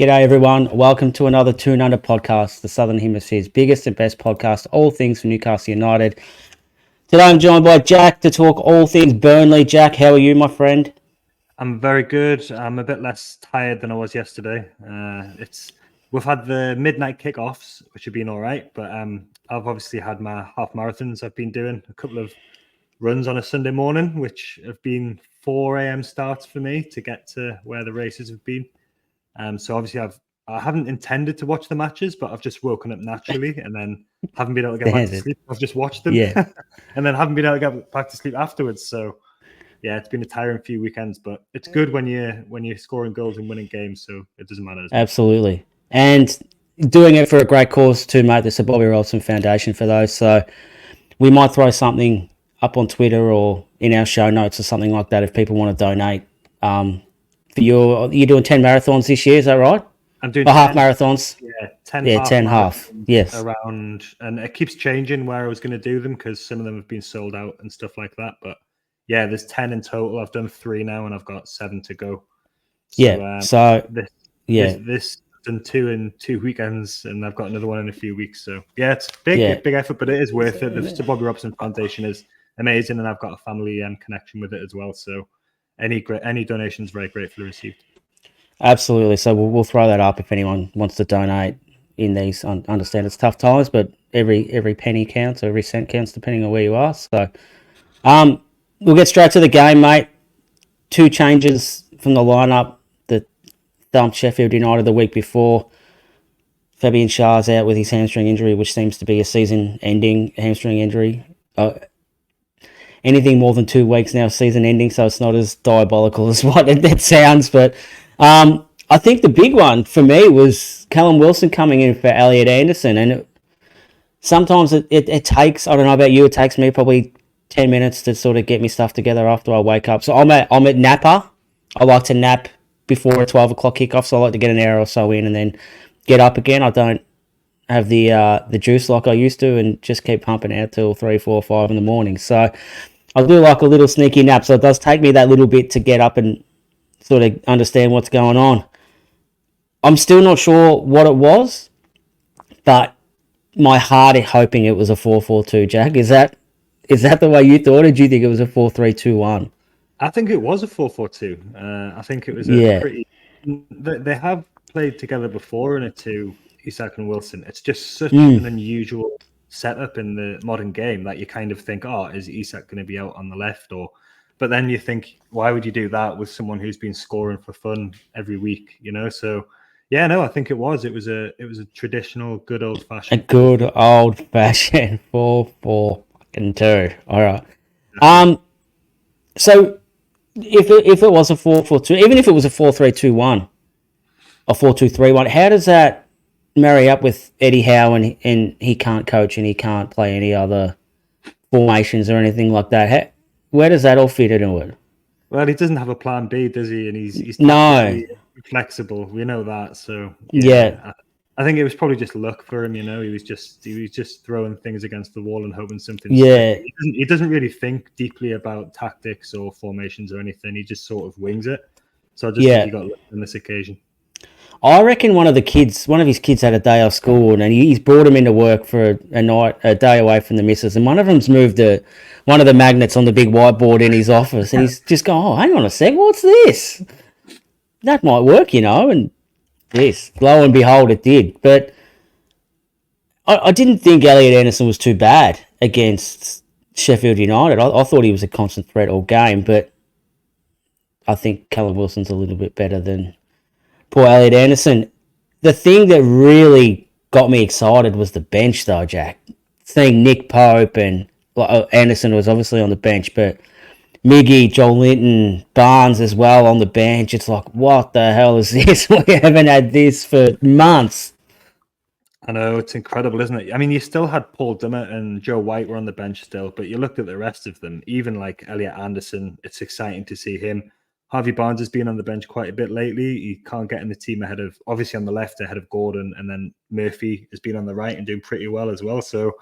G'day everyone, welcome to another Toon Under podcast, the Southern Hemisphere's biggest and best podcast, all things for Newcastle United. Today I'm joined by Jack to talk all things Burnley. Jack, how are you, my friend? I'm very good. I'm a bit less tired than I was yesterday. We've had the midnight kickoffs, which have been all right, but I've obviously had my half marathons. I've been doing a couple of runs on a Sunday morning, which have been 4 a.m. starts for me to get to where the races have been. So obviously I haven't intended to watch the matches, but I've just woken up naturally and then haven't been able to get back to sleep. I've just watched them, and then haven't been able to get back to sleep afterwards. So yeah, it's been a tiring few weekends, but it's good when you're scoring goals and winning games, so it doesn't matter. Absolutely, and doing it for a great cause too, mate. There's a Bobby Robson Foundation for those, so we might throw something up on Twitter or in our show notes or something like that if people want to donate. You're doing 10 marathons this year, is that right? I'm doing half marathons. Yeah, 10 half. Yes. Around, and it keeps changing where I was going to do them because some of them have been sold out and stuff like that. But yeah, there's 10 in total. I've done 3 now, and I've got 7 to go. So, this done 2 in 2 weekends, and I've got another one in a few weeks. So yeah, it's big effort, but it is worth it. The Bobby Robson Foundation is amazing, and I've got a family connection with it as well. So any donations very gratefully received. Absolutely. So we'll throw that up if anyone wants to donate in these. Understand it's tough times, but every penny counts, or every cent counts, depending on where you are. So, we'll get straight to the game, mate. 2 changes from the lineup that thumped Sheffield United the week before. Fabian Schär's out with his hamstring injury, which seems to be a season-ending hamstring injury. Anything more than 2 weeks now, season-ending, so it's not as diabolical as what it sounds. But I think the big one for me was Callum Wilson coming in for Elliot Anderson, and sometimes it takes, I don't know about you, it takes me probably 10 minutes to sort of get me stuff together after I wake up. So I'm at napper. I like to nap before a 12 o'clock kickoff, so I like to get an hour or so in and then get up again. I don't have the juice like I used to and just keep pumping out till 3, 4, 5 in the morning. So I do like a little sneaky nap, so it does take me that little bit to get up and sort of understand what's going on. I'm still not sure what it was, but my heart is hoping it was a 4-4-2, Jack. Is that the way you thought, or do you think it was a 4-3-2-1? I think it was a 4-4-2. I think it was pretty... They have played together before in it too, Isak and Wilson. It's just such an unusual setup in the modern game that you kind of think, is Isak going to be out on the left? But then you think, why would you do that with someone who's been scoring for fun every week? So yeah, no, I think it was a traditional good old fashioned. A good old fashioned 4-4-2. All right. So if it was a 4-4-2, even if it was a 4-3-2-1 or 4-2-3-1, how does that marry up with Eddie Howe and he can't coach and he can't play any other formations or anything like that? Where does that all fit into it? Well, he doesn't have a plan B, does he? And he's flexible. We know that. So yeah. I think it was probably just luck for him. He was just throwing things against the wall and hoping something. Yeah. He doesn't really think deeply about tactics or formations or anything. He just sort of wings it. So I just think he got lucky on this occasion. I reckon one of his kids had a day off school, and he's brought him into work for a day away from the missus, and one of them's moved one of the magnets on the big whiteboard in his office, and he's just going, hang on a sec, what's this? That might work, and this, lo and behold, it did. But I didn't think Elliot Anderson was too bad against Sheffield United. I thought he was a constant threat all game, but I think Callum Wilson's a little bit better than poor Elliot Anderson. The thing that really got me excited was the bench, though, Jack. Seeing Nick Pope and Anderson was obviously on the bench, but Miggy, Joel Linton, Barnes as well on the bench. It's like, what the hell is this? We haven't had this for months. I know, it's incredible, isn't it? I mean, you still had Paul Dummett and Joe White were on the bench still, but you looked at the rest of them, even like Elliot Anderson, it's exciting to see him. Harvey Barnes has been on the bench quite a bit lately. He can't get in the team obviously on the left ahead of Gordon, and then Murphy has been on the right and doing pretty well as well. So,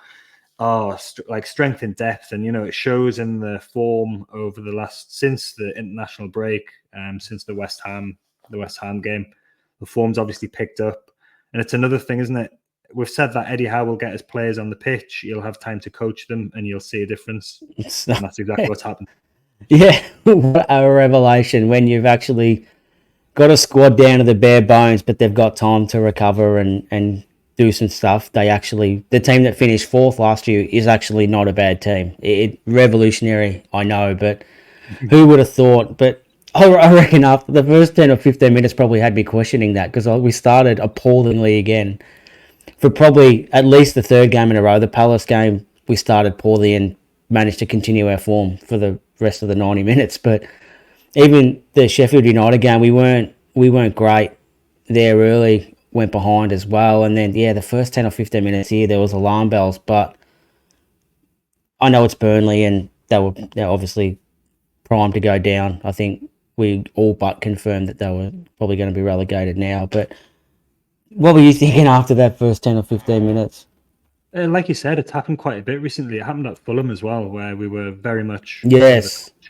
strength and depth, and it shows in the form over since the international break, since the West Ham game. The form's obviously picked up. And it's another thing, isn't it? We've said that Eddie Howe will get his players on the pitch. You'll have time to coach them and you'll see a difference. And that's exactly what's happened. Yeah, what a revelation when you've actually got a squad down to the bare bones, but they've got time to recover and do some stuff. The team that finished fourth last year is actually not a bad team. Revolutionary, I know, but who would have thought? But I reckon after the first 10 or 15 minutes probably had me questioning that, because we started appallingly again. For probably at least the third game in a row, the Palace game, we started poorly and managed to continue our form for the rest of the 90 minutes. But even the Sheffield United game, we weren't great there early, went behind as well. And then, the first 10 or 15 minutes here, there was alarm bells. But I know it's Burnley and they're obviously primed to go down. I think we all but confirmed that they were probably going to be relegated now. But what were you thinking after that first 10 or 15 minutes? Like you said, it's happened quite a bit recently. It happened at Fulham as well, where we were very much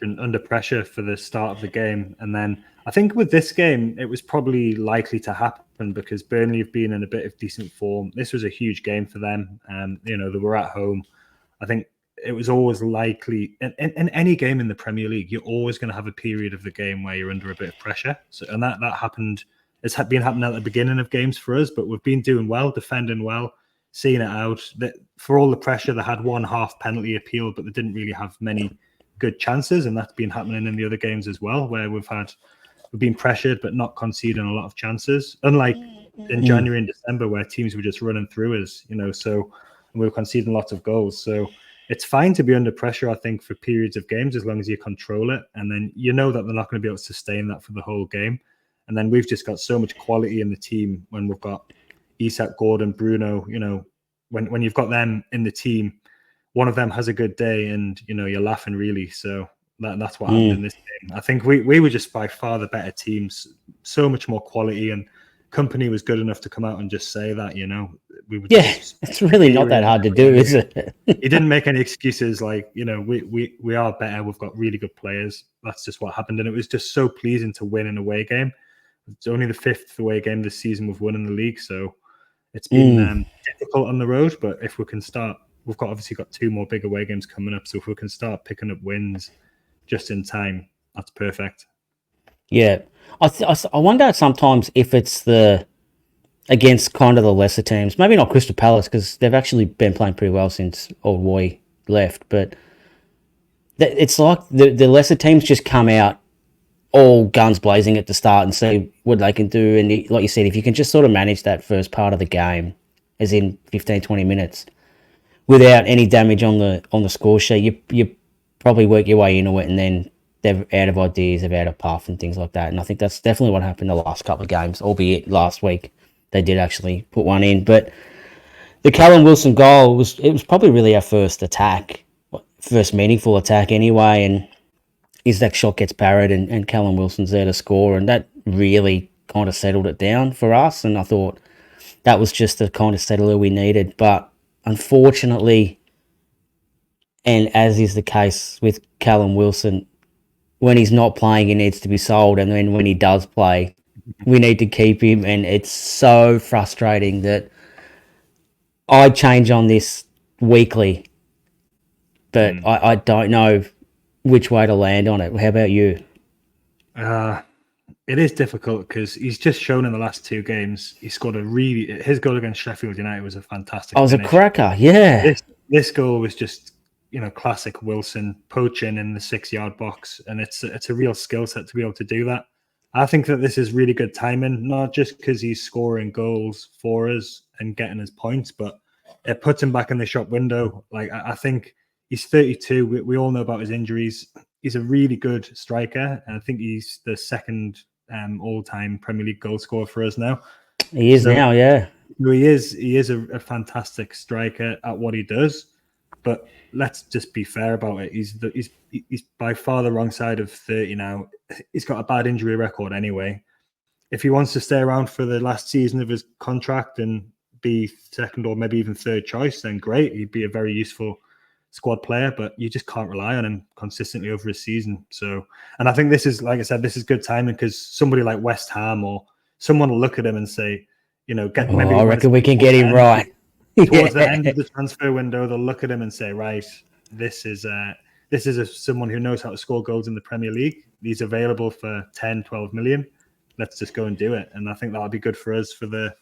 under pressure for the start of the game. And then I think with this game, it was probably likely to happen because Burnley have been in a bit of decent form. This was a huge game for them. They were at home. I think it was always likely, in any game in the Premier League, you're always going to have a period of the game where you're under a bit of pressure. And that happened. It's been happening at the beginning of games for us, but we've been doing well, defending well, seeing it out. For all the pressure, they had one half penalty appeal, but they didn't really have many good chances, and that's been happening in the other games as well, where we've been pressured but not conceding a lot of chances. Unlike in January and December, where teams were just running through us, so we were conceding lots of goals. So it's fine to be under pressure, I think, for periods of games as long as you control it, and then you know that they're not going to be able to sustain that for the whole game. And then we've just got so much quality in the team when we've got Isak, Gordon, Bruno. When you've got them in the team, one of them has a good day and, you're laughing really. So that's what happened in this game. I think we were just by far the better teams, so much more quality, and Company was good enough to come out and just say that, we were it's really not that hard to do, is it? He didn't make any excuses like, we are better. We've got really good players. That's just what happened. And it was just so pleasing to win an away game. It's only the 5th away game this season we've won in the league, so it's been difficult on the road. But if we can start, we've obviously got 2 more big away games coming up. So if we can start picking up wins just in time, that's perfect. Yeah, I wonder sometimes if it's against kind of the lesser teams. Maybe not Crystal Palace because they've actually been playing pretty well since Old Roy left. But it's like the lesser teams just come out all guns blazing at the start and see what they can do. And like you said, if you can just sort of manage that first part of the game, as in 15, 20 minutes, without any damage on the score sheet, you probably work your way into it, and then they're out of ideas, they're out of path and things like that. And I think that's definitely what happened the last couple of games, albeit last week they did actually put one in. But the Callum Wilson goal was probably really our first meaningful attack anyway, and his next shot gets parried and Callum Wilson's there to score, and that really kind of settled it down for us. And I thought that was just the kind of settler we needed. But unfortunately, and as is the case with Callum Wilson, when he's not playing, he needs to be sold, and then when he does play, we need to keep him. And it's so frustrating that I change on this weekly, but I don't know which way to land on it. How about you? It is difficult because he's just shown in the last 2 games he scored his goal against Sheffield United was a fantastic finish. A cracker, yeah. This goal was just classic Wilson poaching in the 6-yard box, and it's a real skill set to be able to do that. I think that this is really good timing, not just because he's scoring goals for us and getting his points, but it puts him back in the shop window. Like I think he's 32. We all know about his injuries. He's a really good striker, and I think he's the 2nd all-time Premier League goal scorer for us now. He is now, yeah. He is a fantastic striker at what he does, but let's just be fair about it. He's by far the wrong side of 30 now. He's got a bad injury record anyway. If he wants to stay around for the last season of his contract and be 2nd or maybe even 3rd choice, then great. He'd be a very useful squad player, but you just can't rely on him consistently over a season. So, and I think this is, like I said, this is good timing because somebody like West Ham or someone will look at him and say, get maybe. I reckon we can get him right. Towards the end of the transfer window, they'll look at him and say, right, this is someone who knows how to score goals in the Premier League. He's available for 10, 12 million. Let's just go and do it. And I think that'll be good for us for the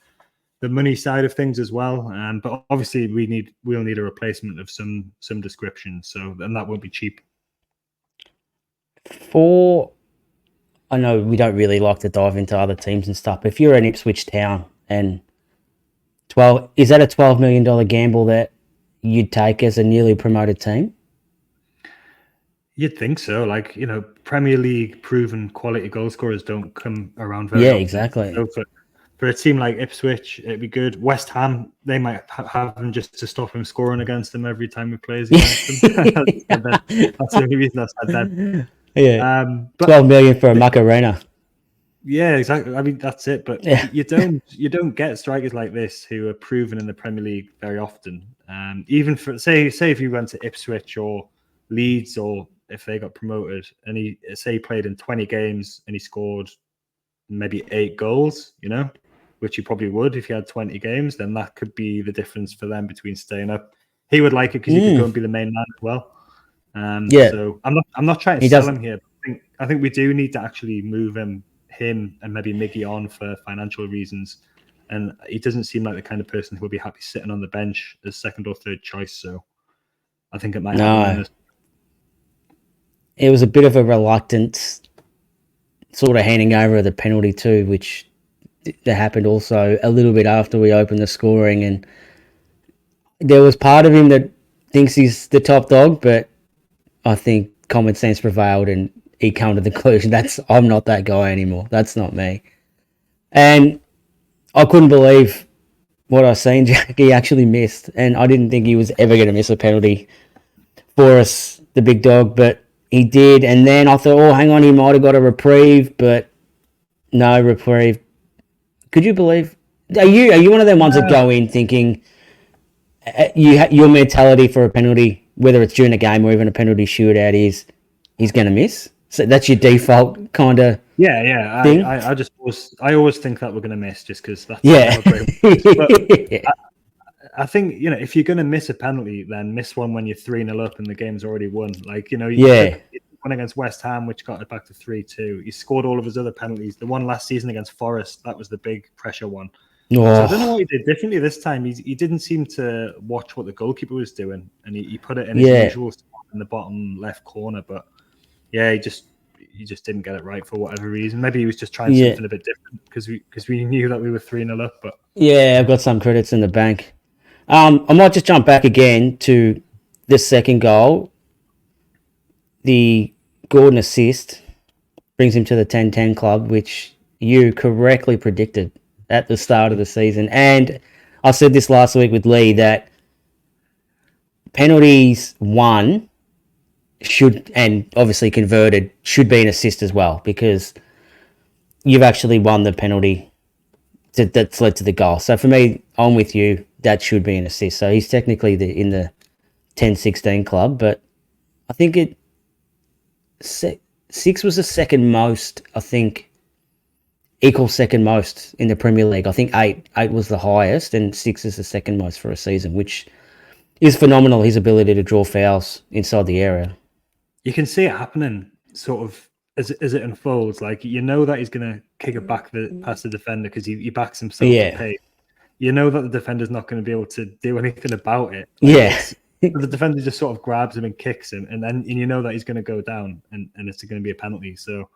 money side of things as well. But obviously we'll need a replacement of some description. And that won't be cheap. I know we don't really like to dive into other teams and stuff, but if you're an Ipswich Town and is that a $12 million gamble that you'd take as a newly promoted team? You'd think so. Premier League proven quality goal scorers don't come around very often. Exactly. So for a team like Ipswich, it'd be good. West Ham, they might have him just to stop him scoring against them every time he plays against them. That's the only reason I said that. Yeah. 12 million for a Macarena. Yeah, exactly. I mean, that's it. But you don't get strikers like this who are proven in the Premier League very often. Even for say if you went to Ipswich or Leeds, or if they got promoted, and he played in 20 games and he scored maybe 8 goals, which he probably would if he had 20 games, then that could be the difference for them between staying up. He would like it because he could go and be the main man as well. So I'm not trying to sell him here. But I think we do need to actually move him and maybe Miggy on for financial reasons. And he doesn't seem like the kind of person who will be happy sitting on the bench as second or third choice. So I think it might happen. It was a bit of a reluctant sort of handing over of the penalty too, which that happened also a little bit after we opened the scoring. And there was part of him that thinks he's the top dog, but I think common sense prevailed and he came to the conclusion I'm not that guy anymore. That's not me. And I couldn't believe what I seen. Jack, he actually missed, and I didn't think he was ever going to miss a penalty for us, the big dog, but he did. And then I thought, hang on, he might have got a reprieve, but no reprieve. Could you believe? Are you one of them ones that go in thinking your mentality for a penalty, whether it's during a game or even a penalty shootout, is he's going to miss? So that's your default kind of thing? I always think that we're going to miss just because that's I think, if you're going to miss a penalty, then miss one when you're 3-0 up and the game's already won. You won against West Ham, which got it back to 3-2. He scored all of his other penalties. The one last season against Forest, that was the big pressure one. So I don't know what he did differently this time. He didn't seem to watch what the goalkeeper was doing, and he put it in his usual spot in the bottom left corner. But he just didn't get it right for whatever reason. Maybe he was just trying something a bit different because we knew that we were 3-0 up. But I've got some credits in the bank. I might just jump back again to the second goal. The Gordon assist brings him to the 10-10 club, which you correctly predicted at the start of the season. And I said this last week with Lee that penalties won should, and obviously converted, should be an assist as well, because you've actually won the penalty that's led to the goal. So for me, I'm with you. That should be an assist. So he's technically in the 10-16 club, but I think 6 was the second most, I think, equal second most in the Premier League. I think 8 was the highest, and 6 is the second most for a season, which is phenomenal, his ability to draw fouls inside the area. You can see it happening sort of as it unfolds. That he's going to kick it back past the defender because he backs himself to pay. You know that the defender's not going to be able to do anything about it. The defender just sort of grabs him and kicks him, and you know that he's going to go down, and it's going to be a penalty. So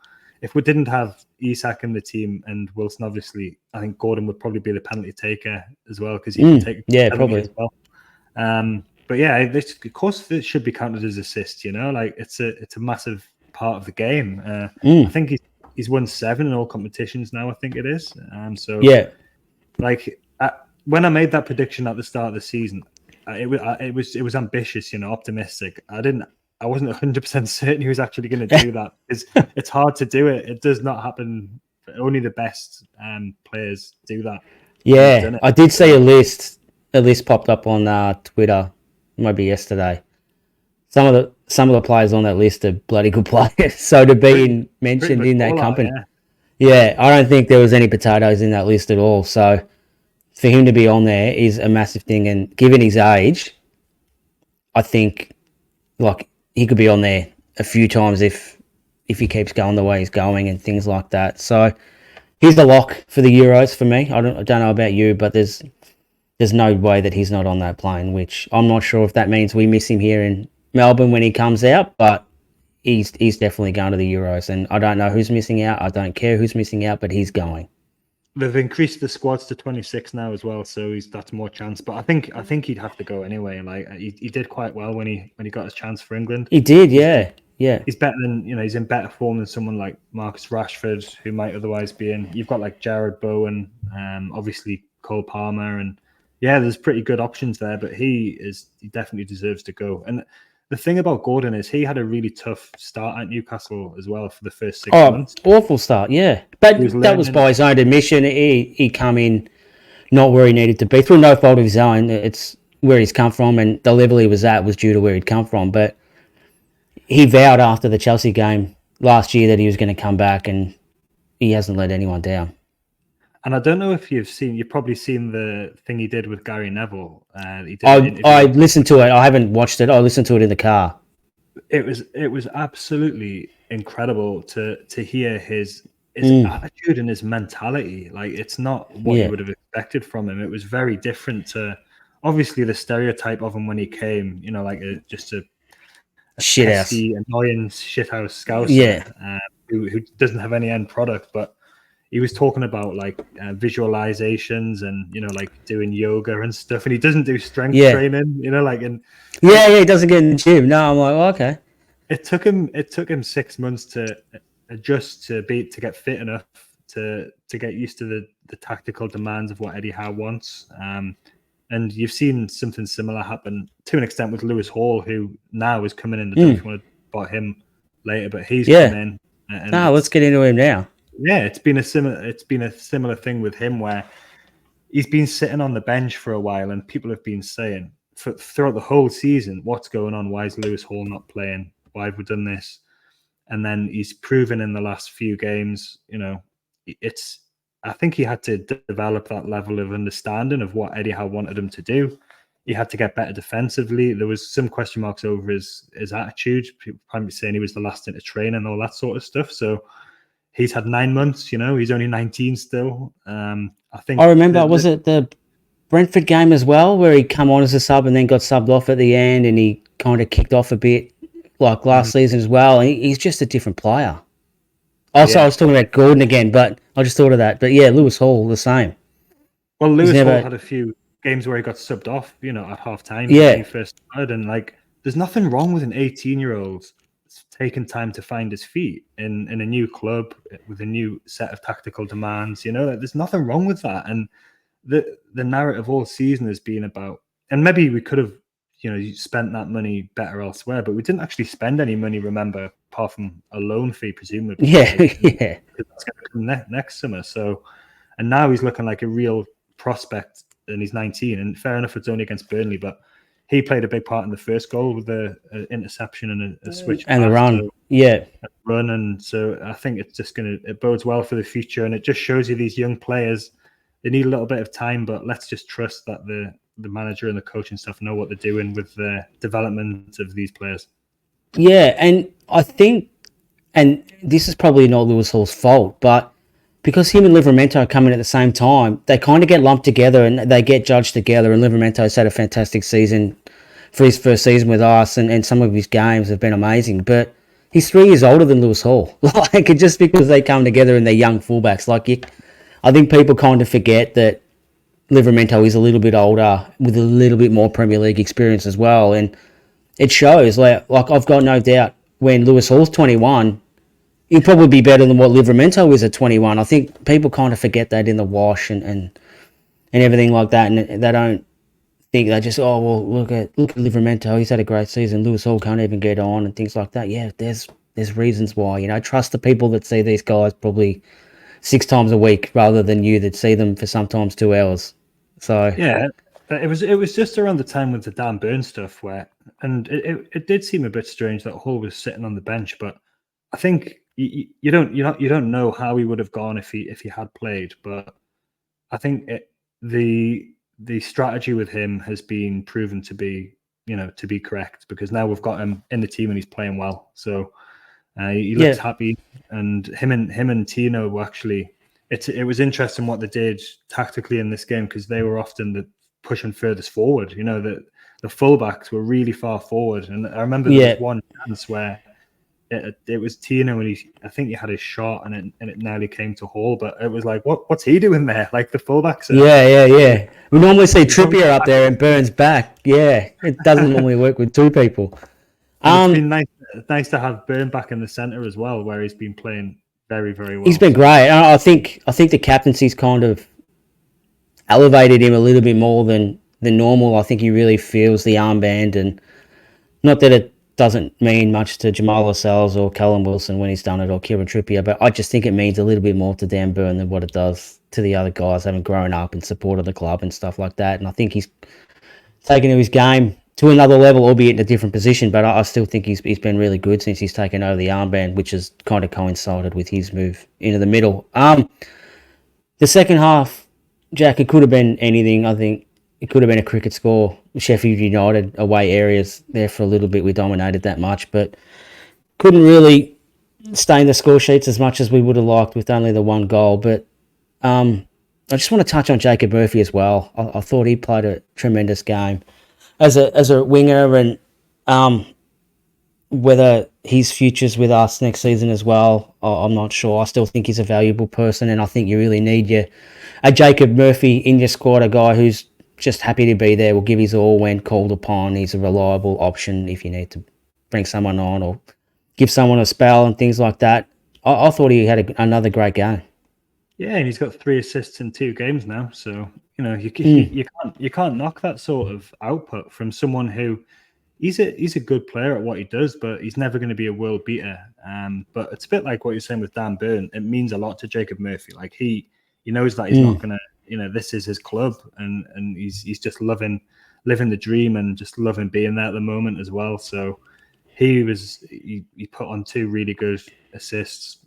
if we didn't have Isak in the team and Wilson, obviously, I think Gordon would probably be the penalty taker as well, because he can take probably as well. But of course, it should be counted as assist. It's a massive part of the game. I think he's won 7 in all competitions now. I think it is. When I made that prediction at the start of the season, it was ambitious, optimistic. I wasn't 100% certain he was actually going to do that. It's hard to do it. It does not happen. Only the best players do that. Yeah, I did see a list popped up on Twitter, maybe yesterday. Some of the players on that list are bloody good players. So to be mentioned in that company, Yeah, I don't think there was any potatoes in that list at all. So for him to be on there is a massive thing. And given his age, I think like he could be on there a few times if he keeps going the way he's going and things like that. So he's the lock for the Euros for me. I don't know about you, but there's no way that he's not on that plane, which I'm not sure if that means we miss him here in Melbourne when he comes out, but he's definitely going to the Euros. And I don't know who's missing out. I don't care who's missing out, but he's going. They've increased the squads to 26 now as well, so that's more chance. But I think he'd have to go anyway. Like he did quite well when he got his chance for England. He did, yeah. Yeah. He's better than he's in better form than someone like Marcus Rashford, who might otherwise be in. You've got like Jared Bowen, obviously Cole Palmer, and yeah, there's pretty good options there. But he definitely deserves to go. And the thing about Gordon is he had a really tough start at Newcastle as well for the first 6 months. Awful start, yeah. But that was by his own admission. He come in not where he needed to be through no fault of his own. It's where he's come from, and the level he was at was due to where he'd come from. But he vowed after the Chelsea game last year that he was going to come back, and he hasn't let anyone down. And I don't know if you've probably seen the thing he did with Gary Neville. I listened to it. I haven't watched it. I listened to it in the car. It was absolutely incredible to hear his attitude and his mentality. Like it's not what you would have expected from him. It was very different to obviously the stereotype of him when he came. Like just a pesky, annoying shithouse scouser who doesn't have any end product, but. He was talking about like visualizations and like doing yoga and stuff, and he doesn't do strength training. He doesn't get in the gym. No, I'm like, oh, okay. It took him 6 months to adjust to get fit enough to get used to the tactical demands of what Eddie Howe wants. And you've seen something similar happen to an extent with Lewis Hall, who now is coming in. I don't know if you want to about him later, but he's come in. Let's get into him now. Yeah, it's been a similar thing with him where he's been sitting on the bench for a while, and people have been saying throughout the whole season, what's going on? Why is Lewis Hall not playing? Why have we done this? And then he's proven in the last few games, I think he had to develop that level of understanding of what Eddie Howe wanted him to do. He had to get better defensively. There was some question marks over his attitude. People probably saying he was the last into training and all that sort of stuff. So he's had 9 months, he's only 19 still. I remember, was it the Brentford game as well, where he come on as a sub and then got subbed off at the end, and he kind of kicked off a bit like last season as well. And he's just a different player. Also, I was talking about Gordon again, but I just thought of that. But yeah, Lewis Hall, the same. Well, Lewis Hall had a few games where he got subbed off, at half time when he first started. And there's nothing wrong with an 18-year-old taking time to find his feet in a new club with a new set of tactical demands. There's nothing wrong with that. And the narrative all season has been about, and maybe we could have, spent that money better elsewhere, but we didn't actually spend any money, remember, apart from a loan fee, presumably. Yeah. That's going to come next summer. So, and now he's looking like a real prospect, and he's 19. And fair enough, it's only against Burnley, but he played a big part in the first goal with the interception and a switch and the run. Run. And so I think it's just it bodes well for the future, and it just shows you these young players, they need a little bit of time, but let's just trust that the manager and the coach and stuff know what they're doing with the development of these players. Yeah, and I think, and this is probably not Lewis Hall's fault, but because him and Livramento come in at the same time, they kind of get lumped together and they get judged together. And Livramento's had a fantastic season for his first season with us, and some of his games have been amazing. But he's 3 years older than Lewis Hall. Just because they come together and they're young fullbacks, I think people kind of forget that Livramento is a little bit older with a little bit more Premier League experience as well, and it shows. Like I've got no doubt when Lewis Hall's 21. He'll probably be better than what Livramento is at 21. I think people kind of forget that in the wash and everything like that, and they don't think they just look at Livramento. He's had a great season. Lewis Hall can't even get on and things like that. Yeah, there's reasons why. Trust the people that see these guys probably 6 times a week rather than you that see them for sometimes 2 hours. So yeah, it was just around the time with the Dan Burn stuff and it did seem a bit strange that Hall was sitting on the bench, but I think you don't know how he would have gone if he had played, but I think the strategy with him has been proven to be correct, because now we've got him in the team and he's playing well. So he looks happy, and him and Tino were actually. It was interesting what they did tactically in this game, because they were often pushing furthest forward. The fullbacks were really far forward, and I remember there was one chance where it was Tino, and I think he had his shot, and it nearly came to Hall, but it was like, what's he doing there? Like the fullbacks. Yeah. We normally see Trippier up there and Burns back. Yeah, it doesn't normally work with two people. It's been nice to have Burn back in the centre as well, where he's been playing very, very well. He's been great. I think the captaincy's kind of elevated him a little bit more than normal. I think he really feels the armband, and not that it doesn't mean much to Jamal Lascelles or Callum Wilson when he's done it, or Kieran Trippier, but I just think it means a little bit more to Dan Burn than what it does to the other guys having grown up and supported the club and stuff like that. And I think he's taken his game to another level, albeit in a different position, but I still think he's been really good since he's taken over the armband, which has kind of coincided with his move into the middle. The second half, Jack, it could have been anything. I think it could have been a cricket score. Sheffield United away areas there for a little bit. We dominated that much, but couldn't really stain the score sheets as much as we would have liked with only the one goal. But I just want to touch on Jacob Murphy as well. I thought he played a tremendous game as a winger, and whether his future's with us next season as well, I'm not sure. I still think he's a valuable person, and I think you really need a Jacob Murphy in your squad, a guy who's just happy to be there, will give his all when called upon. He's a reliable option if you need to bring someone on or give someone a spell and things like that. I thought he had another great game. Yeah, and he's got 3 assists in 2 games now, so you can't knock that sort of output from someone who he's a good player at what he does, but he's never going to be a world beater. But it's a bit like what you're saying with Dan Burn. It means a lot to Jacob Murphy. Like he knows that he's not going to. This is his club, and he's just living the dream and just loving being there at the moment as well. So he put on 2 really good assists.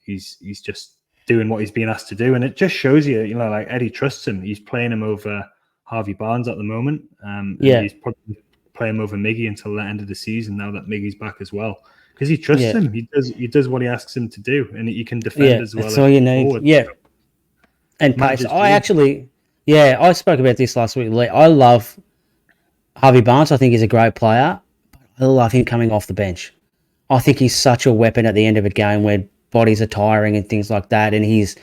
He's just doing what he's being asked to do, and it just shows you, like Eddie trusts him. He's playing him over Harvey Barnes at the moment. He's probably playing him over Miggy until the end of the season. Now that Miggy's back as well, because he trusts him. He does what he asks him to do, and he can defend as well. That's all you need. Forward. Yeah. And pace. I spoke about this last week. I love Harvey Barnes. I think he's a great player. I love him coming off the bench. I think he's such a weapon at the end of a game where bodies are tiring and things like that. And his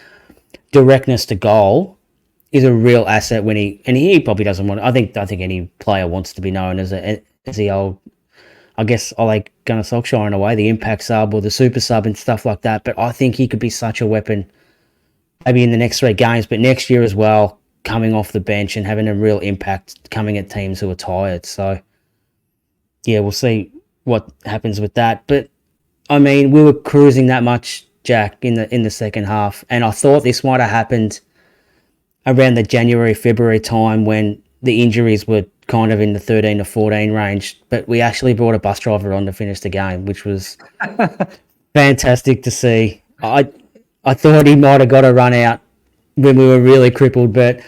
directness to goal is a real asset when he probably doesn't want. I don't think any player wants to be known as the old. I guess I like Gunnar Solskjaer in a way, the impact sub or the super sub and stuff like that. But I think he could be such a weapon. Maybe in the next 3 games, but next year as well, coming off the bench and having a real impact coming at teams who are tired. So, yeah, we'll see what happens with that. But, I mean, we were cruising that much, Jack, in the second half, and I thought this might have happened around the January, February time when the injuries were kind of in the 13 to 14 range, but we actually brought a bus driver on to finish the game, which was fantastic to see. I thought he might have got a run out when we were really crippled, but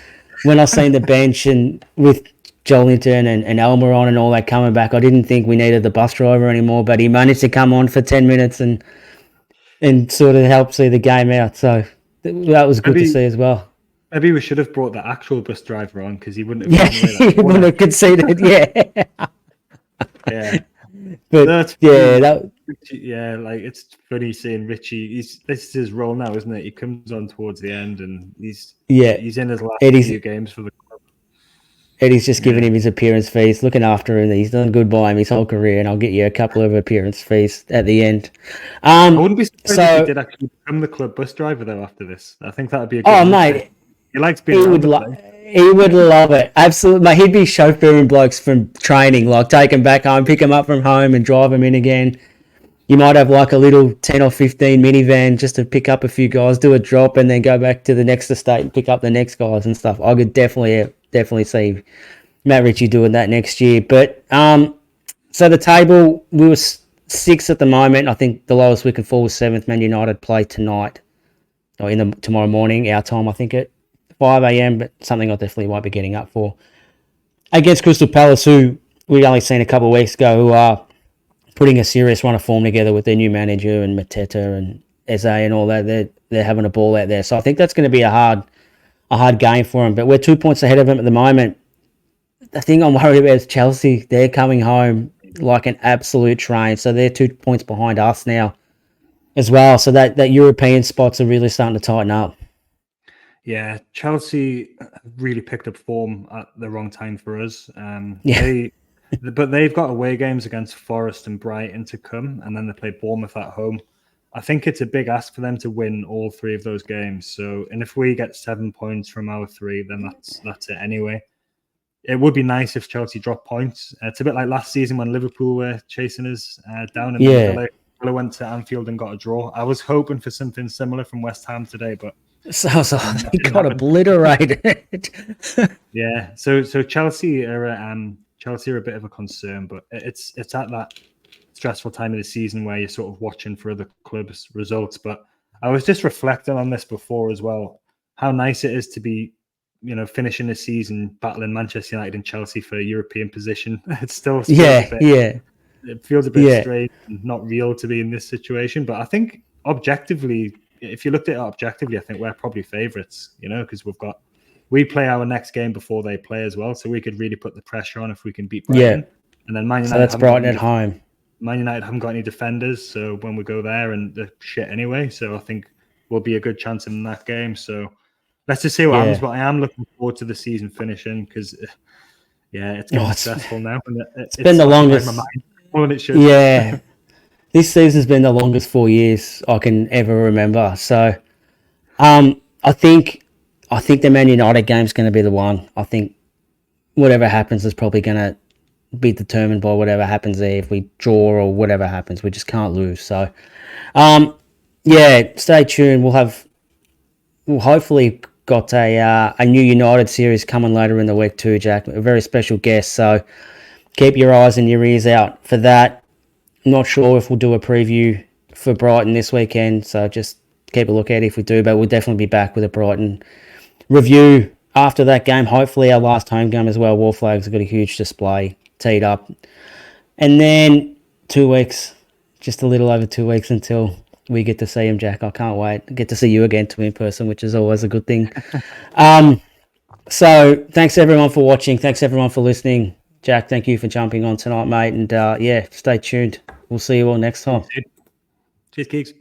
when I seen the bench and with Jolinton and Elmer on and all that coming back, I didn't think we needed the bus driver anymore, but he managed to come on for 10 minutes and sort of help see the game out. So that was good to see as well. Maybe we should have brought the actual bus driver on, because he wouldn't have he wouldn't have conceded, yeah. But like it's funny seeing Richie. This is his role now, isn't it? He comes on towards the end, and he's in his last few games for the club. Eddie's just giving him his appearance fees, looking after him. He's done good by him his whole career, and I'll get you a couple of appearance fees at the end. I wouldn't be surprised if he did actually become the club bus driver though after this. I think that would be a good mate. He likes being he would love it. Absolutely. Mate, he'd be chauffeuring blokes from training, like take them back home, pick them up from home and drive them in again. You might have like a little 10 or 15 minivan just to pick up a few guys, do a drop, and then go back to the next estate and pick up the next guys and stuff. I could definitely see Matt Ritchie doing that next year. But so the table, we were 6th at the moment. I think the lowest we can fall is 7th. Man United play tonight, or tomorrow morning, our time, I think, at 5 a.m., but something I definitely won't be getting up for. Against Crystal Palace, who we only seen a couple of weeks ago, who are putting a serious run of form together with their new manager and Mateta and Eze and all that. They're having a ball out there. So I think that's going to be a hard game for them. But we're 2 points ahead of them at the moment. The thing I'm worried about is Chelsea. They're coming home like an absolute train. So they're 2 points behind us now as well. So that European spots are really starting to tighten up. Yeah, Chelsea really picked up form at the wrong time for us. But they've got away games against Forest and Brighton to come, and then they play Bournemouth at home. I think it's a big ask for them to win all 3 of those games. So, and if we get 7 points from our 3, then that's it anyway. It would be nice if Chelsea dropped points. It's a bit like last season when Liverpool were chasing us down, and then Villa went to Anfield and got a draw. I was hoping for something similar from West Ham today, but so they got obliterated. Yeah, so Chelsea are a bit of a concern, but it's at that stressful time of the season where you're sort of watching for other clubs' results. But I was just reflecting on this before as well, how nice it is to be, finishing the season battling Manchester United and Chelsea for a European position. It's still it feels a bit strange and not real to be in this situation. But I think objectively, if you looked at it objectively, I think we're probably favourites, because we play our next game before they play as well, so we could really put the pressure on if we can beat Brighton. Yeah. And then Man United. So that's Brighton at home. Man United haven't got any defenders, so when we go there, and they're shit anyway, so I think we'll be a good chance in that game. So let's just see what happens. But I am looking forward to the season finishing because, it's getting stressful now. And it's been the longest. More than it should. Yeah. This season's been the longest 4 years I can ever remember. So, I think the Man United game's going to be the one. I think whatever happens is probably going to be determined by whatever happens there. If we draw or whatever happens, we just can't lose. So, stay tuned. We'll hopefully got a new United series coming later in the week too, Jack. A very special guest. So keep your eyes and your ears out for that. Not sure if we'll do a preview for Brighton this weekend, so just keep a look at it if we do, but we'll definitely be back with a Brighton review after that game. Hopefully our last home game as well. War Flags have got a huge display teed up. And then 2 weeks, just a little over 2 weeks until we get to see him, Jack. I can't wait. Get to see you again in person, which is always a good thing. So thanks everyone for watching. Thanks everyone for listening. Jack, thank you for jumping on tonight, mate. And stay tuned. We'll see you all next time. Cheers, Keegs.